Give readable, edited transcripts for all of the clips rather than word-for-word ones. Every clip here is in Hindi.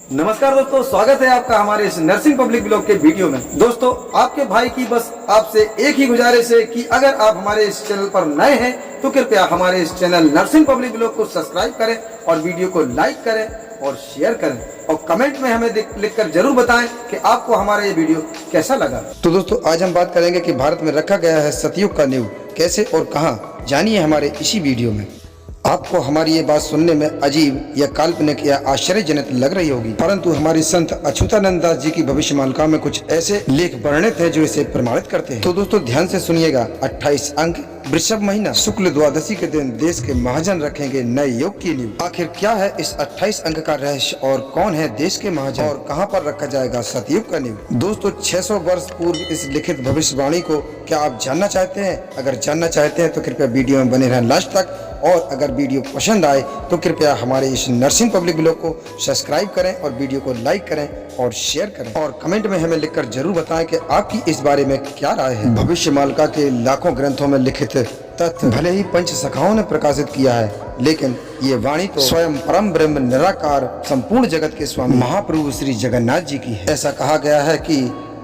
नमस्कार दोस्तों, स्वागत है आपका हमारे इस नर्सिंग पब्लिक ब्लॉग के वीडियो में। दोस्तों, आपके भाई की बस आपसे एक ही गुजारिश है कि अगर आप हमारे इस चैनल पर नए हैं तो कृपया हमारे इस चैनल नर्सिंग पब्लिक ब्लॉग को सब्सक्राइब करें और वीडियो को लाइक करें और शेयर करें और कमेंट में हमें लिखकर जरूर बताएं कि आपको हमारा ये वीडियो कैसा लगा। तो दोस्तों, आज हम बात करेंगे कि भारत में रखा गया है सतयुग का नींव कैसे और कहाँ, जानिए हमारे इसी वीडियो में। आपको हमारी ये बात सुनने में अजीब या काल्पनिक या आश्चर्यजनक लग रही होगी, परंतु हमारे संत अच्युतानंद दास जी की भविष्यमालिका में कुछ ऐसे लेख वर्णित हैं जो इसे प्रमाणित करते हैं। तो दोस्तों, ध्यान से सुनिएगा। 28 अंक, वृषभ महीना, शुक्ल द्वादशी के दिन देश के महाजन रखेंगे नए युग की नींव। आखिर क्या है इस 28 अंक का रहस्य और कौन है देश के महाजन और कहां पर रखा जाएगा सतयुग का नींव? दोस्तों, 600 वर्ष पूर्व इस लिखित भविष्यवाणी को क्या आप जानना चाहते हैं? अगर जानना चाहते हैं तो कृपया वीडियो में बने रहें लास्ट तक, और अगर वीडियो पसंद आए तो कृपया हमारे इस नर्सिंग पब्लिक ब्लॉग को सब्सक्राइब करें और वीडियो को लाइक करें और शेयर करें और कमेंट में हमें लिखकर जरूर बताएं कि आपकी इस बारे में क्या राय है। भविष्यमालिका के लाखों ग्रंथों में लिखित तथ्य भले ही पंच सखाओं ने प्रकाशित किया है, लेकिन ये वाणी तो स्वयं परम ब्रह्म निराकार संपूर्ण जगत के स्वामी महाप्रभु श्री जगन्नाथ जी की है। ऐसा कहा गया है कि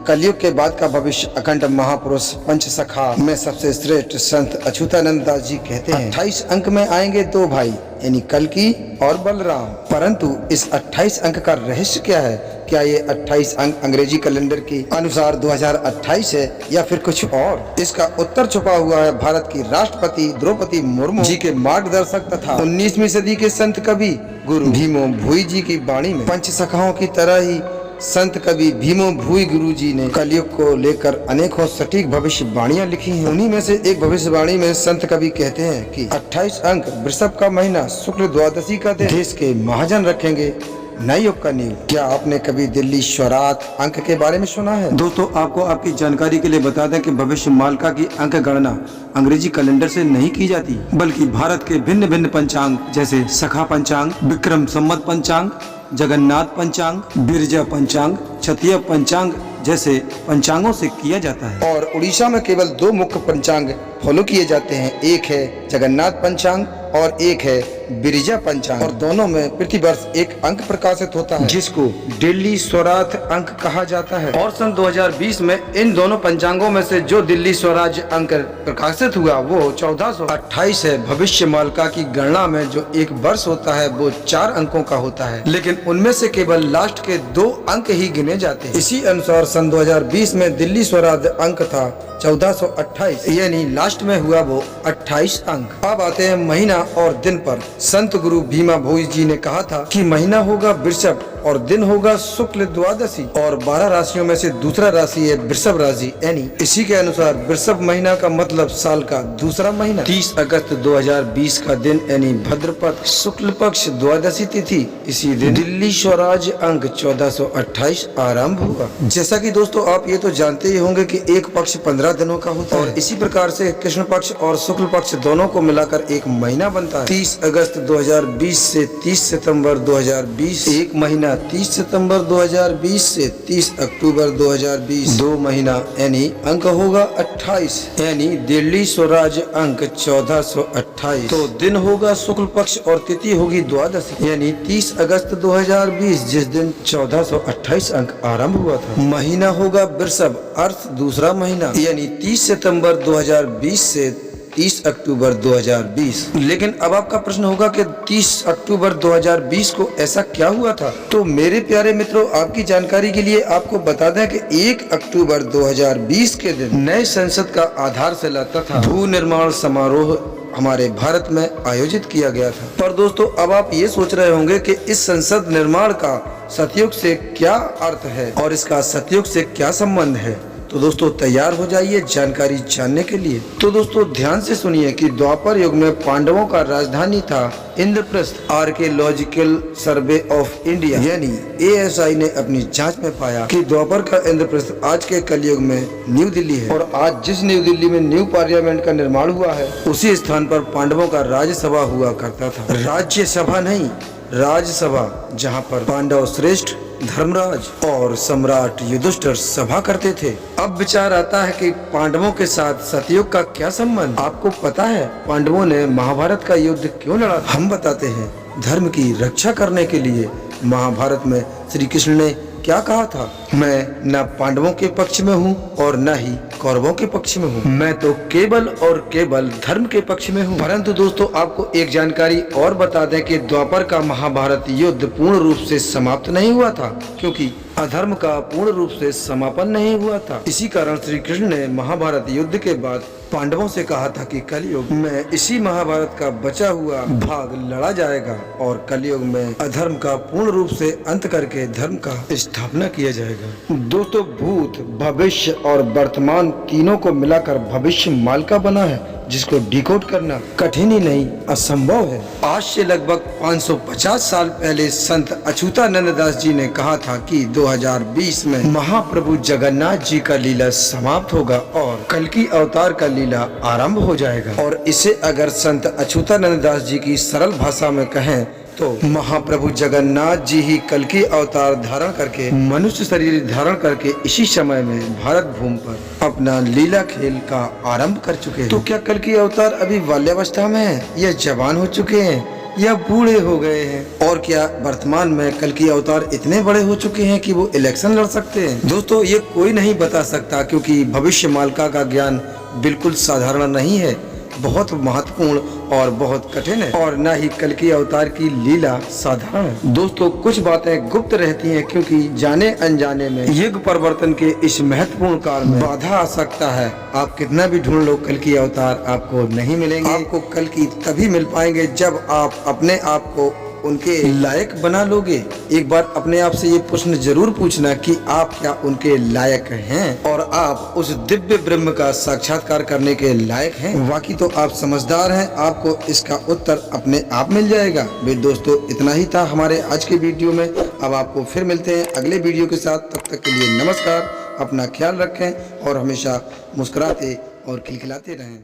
कलयुग के बाद का भविष्य अखंड महापुरुष पंच सखा में सबसे श्रेष्ठ संत अच्युतानंद दास जी कहते हैं 28 अंक में आएंगे दो भाई, यानी कल्कि और बलराम। परंतु इस 28 अंक का रहस्य क्या है? क्या ये 28 अंक अंग्रेजी कैलेंडर के अनुसार 2028 है या फिर कुछ और? इसका उत्तर छुपा हुआ है भारत की राष्ट्रपति द्रौपदी मुर्मू जी के मार्गदर्शक तथा 19वीं सदी के संत कवि गुरु भीमो भोई जी की वाणी में। पंच सखाओं की तरह ही संत कवि भीमो भोई गुरु जी ने कलयुग को लेकर अनेकों सटीक भविष्यवाणियां लिखी हैं। उन्हीं में से एक भविष्यवाणी में संत कवि कहते हैं कि 28 अंक, वृषभ का महीना, शुक्ल द्वादशी का दिन देश के महाजन रखेंगे नए युग का नींव। क्या आपने कभी दिल्ली स्वरात अंक के बारे में सुना है? दोस्तों, आपको आपकी जानकारी के लिए बता दें कि भविष्यमालिका की अंक गणना अंग्रेजी कैलेंडर से नहीं की जाती, बल्कि भारत के भिन्न भिन्न पंचांग जैसे सखा पंचांग, विक्रम संवत पंचांग, जगन्नाथ पंचांग, बिरजा पंचांग, क्षत्रिय पंचांग जैसे पंचांगों से किया जाता है। और उड़ीसा में केवल दो मुख्य पंचांग फॉलो किए जाते हैं, एक है जगन्नाथ पंचांग और एक है बिरजा पंचांग, और दोनों में प्रतिवर्ष एक अंक प्रकाशित होता है जिसको दिल्ली स्वराज अंक कहा जाता है। और सन 2020 में इन दोनों पंचांगों में से जो दिल्ली स्वराज अंक प्रकाशित हुआ वो 1428 है। भविष्यमालिका की गणना में जो एक वर्ष होता है वो 4 अंकों का होता है, लेकिन उनमें से केवल लास्ट के 2 अंक ही गिने जाते हैं। इसी अनुसार सन 2020 में दिल्ली स्वराज अंक था 1428, यानी लास्ट में हुआ वो 28 अंक। अब आते हैं महीना और दिन पर। संत गुरु भीमा भोई जी ने कहा था कि महीना होगा वृषभ और दिन होगा शुक्ल द्वादशी, और 12 राशियों में से दूसरा राशि है वृषभ राशि, यानी इसी के अनुसार वृषभ महीना का मतलब साल का दूसरा महीना। 30 अगस्त 2020 का दिन यानी भद्रपद शुक्ल पक्ष द्वादशी तिथि, इसी दिन दिल्ली स्वराज अंक 1428 आरंभ हुआ। जैसा कि दोस्तों आप ये तो जानते ही होंगे कि एक पक्ष 15 दिनों का होता है, और इसी प्रकार से कृष्ण पक्ष और शुक्ल पक्ष दोनों को मिलाकर एक महीना बनता है। 30 अगस्त 2020 से 30 सितंबर 2020 एक महीना, 30 सितंबर 2020 से 30 अक्टूबर 2020 2 महीना, यानी अंक होगा 28, यानी दिल्ली स्वराज अंक 1428। तो दिन होगा शुक्ल पक्ष और तिथि होगी द्वादशी, यानी 30 अगस्त 2020 जिस दिन 1428 अंक आरंभ हुआ था। महीना होगा वृषभ अर्थ दूसरा महीना, यानी 30 सितंबर 2020 से 30 अक्टूबर 2020। लेकिन अब आपका प्रश्न होगा कि 30 अक्टूबर 2020 को ऐसा क्या हुआ था? तो मेरे प्यारे मित्रों, आपकी जानकारी के लिए आपको बता दें कि 1 अक्टूबर 2020 के दिन नए संसद का आधारशिला तथा भू निर्माण समारोह हमारे भारत में आयोजित किया गया था। पर दोस्तों, अब आप ये सोच रहे होंगे कि इस संसद निर्माण का सतयुग से क्या अर्थ है और इसका सतयुग से क्या संबंध है। तो दोस्तों, तैयार हो जाइए जानकारी जानने के लिए। तो दोस्तों, ध्यान से सुनिए कि द्वापर युग में पांडवों का राजधानी था Indraprastha. Archaeological survey of India यानी ASI ने अपनी जांच में पाया कि द्वापर का इंद्रप्रस्थ आज के कलयुग में न्यू दिल्ली है, और आज जिस न्यू दिल्ली में न्यू पार्लियामेंट का निर्माण हुआ है उसी स्थान पर पांडवों का राज्यसभा हुआ करता था। राज्यसभा नहीं, राज्यसभा, जहाँ पर पांडव श्रेष्ठ, धर्मराज और सम्राट युधिष्ठिर सभा करते थे। अब विचार आता है कि पांडवों के साथ सतयुग का क्या संबंध? आपको पता है पांडवों ने महाभारत का युद्ध क्यों लड़ा? हम बताते हैं। धर्म की रक्षा करने के लिए, महाभारत में श्री कृष्ण ने क्या कहा था? मैं न पांडवों के पक्ष में हूँ और न ही कौरवों के पक्ष में हूँ, मैं तो केवल और केवल धर्म के पक्ष में हूँ। परंतु दोस्तों आपको एक जानकारी और बता दें कि द्वापर का महाभारत युद्ध पूर्ण रूप से समाप्त नहीं हुआ था, क्योंकि अधर्म का पूर्ण रूप से समापन नहीं हुआ था। इसी कारण श्री कृष्ण ने महाभारत युद्ध के बाद पांडवों से कहा था कि कलयुग में इसी महाभारत का बचा हुआ भाग लड़ा जाएगा और कलयुग में अधर्म का पूर्ण रूप से अंत करके धर्म का स्थापना किया जाएगा। दोस्तों भूत, भविष्य और वर्तमान तीनों को मिलाकर भविष्य माल का बना है, जिसको डिकोड करना कठिन ही नहीं असंभव है। आज से लगभग 550 साल पहले संत अछूतानंद दास जी ने कहा था कि 2020 में महाप्रभु जगन्नाथ जी का लीला समाप्त होगा और कल्कि अवतार का लीला आरंभ हो जाएगा। और इसे अगर संत अछूतानंद दास जी की सरल भाषा में कहें तो महाप्रभु जगन्नाथ जी ही कल्कि अवतार धारण करके मनुष्य शरीर धारण करके इसी समय में भारत भूमि पर अपना लीला खेल का आरंभ कर चुके हैं। तो क्या कल्कि अवतार अभी बाल्यावस्था में है या जवान हो चुके हैं या बूढ़े हो गए हैं? और क्या वर्तमान में कल्कि अवतार इतने बड़े हो चुके हैं कि वो इलेक्शन लड़ सकते हैं? दोस्तों ये कोई नहीं बता सकता, क्योंकि भविष्य मालिका का ज्ञान बिल्कुल साधारण नहीं है, बहुत महत्वपूर्ण और बहुत कठिन है, और न ही कल्कि अवतार की लीला साधारण है। दोस्तों कुछ बातें गुप्त रहती हैं, क्योंकि जाने अनजाने में युग परिवर्तन के इस महत्वपूर्ण काल में बाधा आ सकता है। आप कितना भी ढूंढ लो कल्कि अवतार आपको नहीं मिलेंगे। आपको कल्कि तभी मिल पाएंगे जब आप अपने आप को उनके लायक बना लोगे। एक बार अपने आप से ये प्रश्न जरूर पूछना कि आप क्या उनके लायक हैं और आप उस दिव्य ब्रह्म का साक्षात्कार करने के लायक हैं। बाकी तो आप समझदार हैं, आपको इसका उत्तर अपने आप मिल जाएगा। दोस्तों इतना ही था हमारे आज के वीडियो में। अब आपको फिर मिलते हैं अगले वीडियो के साथ। तब तक के लिए नमस्कार, अपना ख्याल रखें और हमेशा मुस्कुराते और खिलखिलाते रहें।